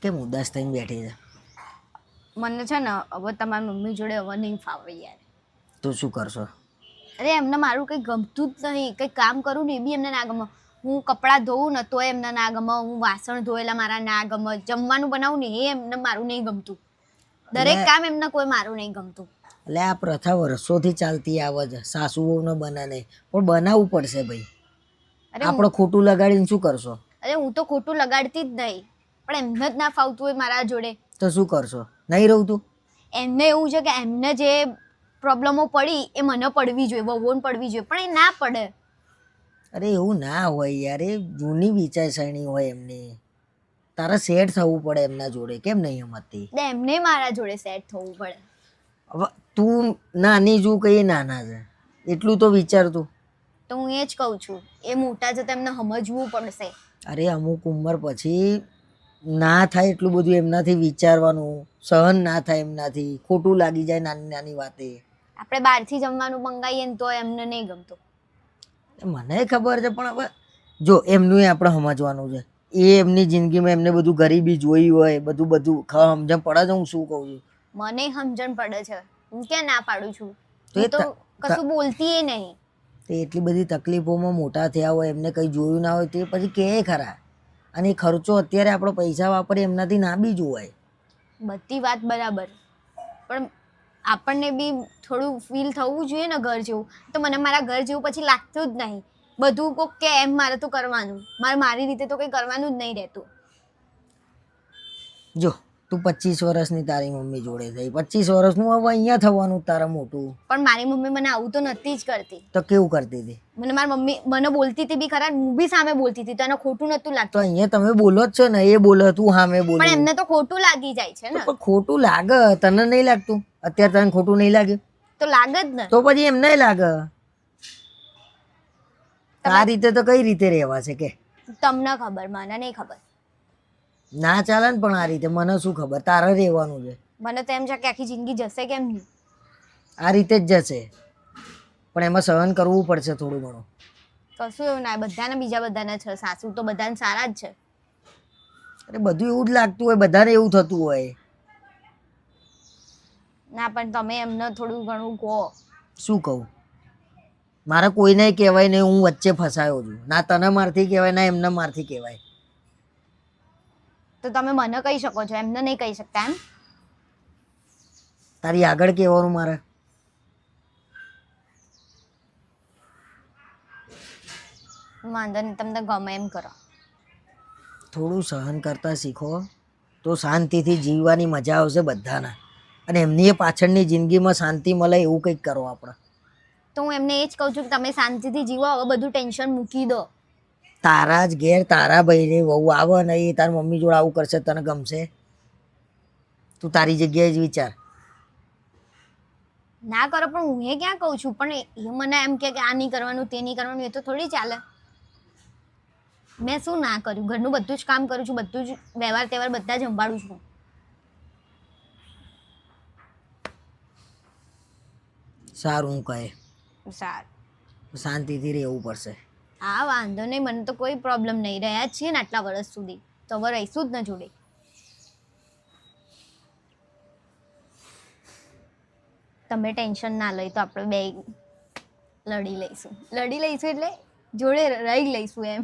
કેમ ઉદાસ થઈને બેઠી છે? મને છે ને હવે તમારી મમ્મી જોડે હવે નહીં ફાવે યાર. તો શું કરશો? અરે એમને મારું કંઈ ગમતું જ નહીં. કંઈ કામ કરું ને એ બી એમને ના ગમે. હું કપડાં ધોઉં ને તોય એમને ના ગમે. હું વાસણ ધોયેલા મારા ના ગમે. જમવાનું બનાવું ને એ એમને મારું નહીં ગમતું. દરેક કામ એમને કોઈ મારું નહીં ગમતું. એટલે આ પ્રથા વર્ષોથી ચાલતી આવે છે, સાસુ વહુને બને નહીં, પણ બનાવવું પડશે ભાઈ. આપણે ખોટું લગાડીને શું કરશો? અરે હું તો ખોટું લગાડતી જ નહીં, પણ એમને જ ના ફાવતું હોય મારા જોડે તો શું કરશો? નહીં રહું તું? એમને એવું છે કે એમને જે પ્રોબ્લેમો પડી એ મને પડવી જોઈએ, વહુને પડવી જોઈએ, પણ એ ના પડે. અરે એવું ના હોય યાર, એ જૂની વિચારસરણી હોય એમની. તારે સેટ થવું પડે એમના જોડે. કેમ નહીં સમજતી? એમને મારા જોડે સેટ થવું પડે. હવે તું નાની જો કઈ નાના છે એટલું તો વિચાર તું. તો હું એ જ કહું છું, એ મોટા છે તો એમને સમજવું પડશે. અરે અમુક ઉંમર પછી ના થાય એટલું બધું એમનાથી વિચારવાનું, સહન ના થાય એમનાથી, ખોટું લાગી જાય નાની નાની વાતે. આપણે બહારથી જમવાનું મંગાવીએ ને તો એમને નહીં ગમતું. મને ખબર છે, પણ હવે જો એમનું આપણે સમજવાનું છે. એ એમની જિંદગીમાં એમને બધું ગરીબી જોઈ હોય, બધું સમજણ પડે છે. હું શું કહું છું, મને સમજણ પડે છે. હું ક્યાં ના પાડું છું? હું તો કશું બોલતી એ નહીં. તે એટલી બધી તકલીફોમાં મોટા થયા હોય, એમને કંઈ જોયું ના હોય તે પછી કહે ખરા. અને એ ખર્ચો અત્યારે આપણો પૈસા વાપરે એમનાથી ના બી જોવાય. બધી વાત બરાબર, પણ આપણને બી થોડું ફીલ થવું જોઈએ ને ઘર જેવું. તો મને મારા ઘર જેવું પછી લાગતું જ નહીં. બધું કોક કે એમ મારે તો કરવાનું, મારી રીતે તો કંઈ કરવાનું જ નહીં રહેતું. જો તું 25 વર્ષની તારી મમ્મી જોડે થઈ, 25 વર્ષનું હવે અહીંયા થવાનું તારા મોટું. પણ મારી મમ્મી મને આવું તો નથી જ કરતી. તો કેવું કરતી હતી? મારી મમ્મી મને બોલતી હતી બી ખરા, હું બી સામે બોલતી હતી, તો એને ખોટું નતું લાગતું. તો અહીંયા તમે બોલો જ છો ને, એ બોલે તું સામે બોલ. પણ એમને તો ખોટું લાગી જાય છે ને. પણ ખોટું લાગે, તને નહીં લાગતું? અત્યારે તને ખોટું નહીં લાગ્યું? તો લાગે જ ને. તો પછી એમ નહીં લાગે. આ રીતે તો કઈ રીતે રહેવા છે કે? તમને ખબર, મને નહીં ખબર. ના ચાલે ને, પણ આ રીતે મને શું ખબર? તારે રહેવાનું છે. મને તો એમ છે કે આખી જિંદગી જશે કેમ નહીં. આ રીતે જ જશે, પણ એમાં સહન કરવું પડશે થોડું ઘણું. કશું એવું ના, બધાને બીજા બધાને છે, સાસુ તો બધાને સારા જ છે. અરે બધું એવું જ લાગતું હોય, બધાને એવું થતું હોય. ના પણ તમે એમને થોડું ઘણું કહો. શું કહું? મારે કોઈને કહેવાય નહીં, હું વચ્ચે ફસાયો છું. ના તને મારથી કહેવાય, ના એમને મારથી કહેવાય. તો તમે મને કહી શકો છો, એમને નહીં કહી શકતા એમ? તારી આગળ કહેવાનું મારે? વાંધો નહીં, તમને ગમે એમ કરો. થોડું સહન કરતા શીખો તો શાંતિથી જીવવાની મજા આવશે બધાને. અને એમની પાછળની જિંદગીમાં શાંતિ મળે એવું કંઈક કરો આપણે. તો હું એમને એ જ કહું છું કે તમે શાંતિથી જીવો, હવે બધું ટેન્શન મૂકી દો. તારા જ ઘેર તારા ભાઈને વહુ આવે ને એ તારી મમ્મી જોડે આવું કરશે, તને ગમશે? તું તારી જગ્યાએ જ વિચાર. ના કરો, પણ હું એ ક્યાં કહું છું? પણ એ મને એમ કે આ નહીં કરવાનું, તે નહીં કરવાનું, એ તો થોડી ચાલે. મેં શું ના કર્યું? ઘરનું બધું જ કામ કરું છું, બધું જ વ્યવહાર તહેવાર બધા જ સંભાળું છું. સારું, હું કહે સારું, શાંતિથી રહેવું પડશે. હા વાંધો નહીં, મને તો કોઈ પ્રોબ્લેમ નહીં. રહ્યા જ છીએ ને આટલા વર્ષ સુધી, તો હવે રહીશું જ ને જોડે. તમે ટેન્શન ના લઈ તો આપણે બે લડી લઈશું એટલે જોડે રહી લઈશું એમ.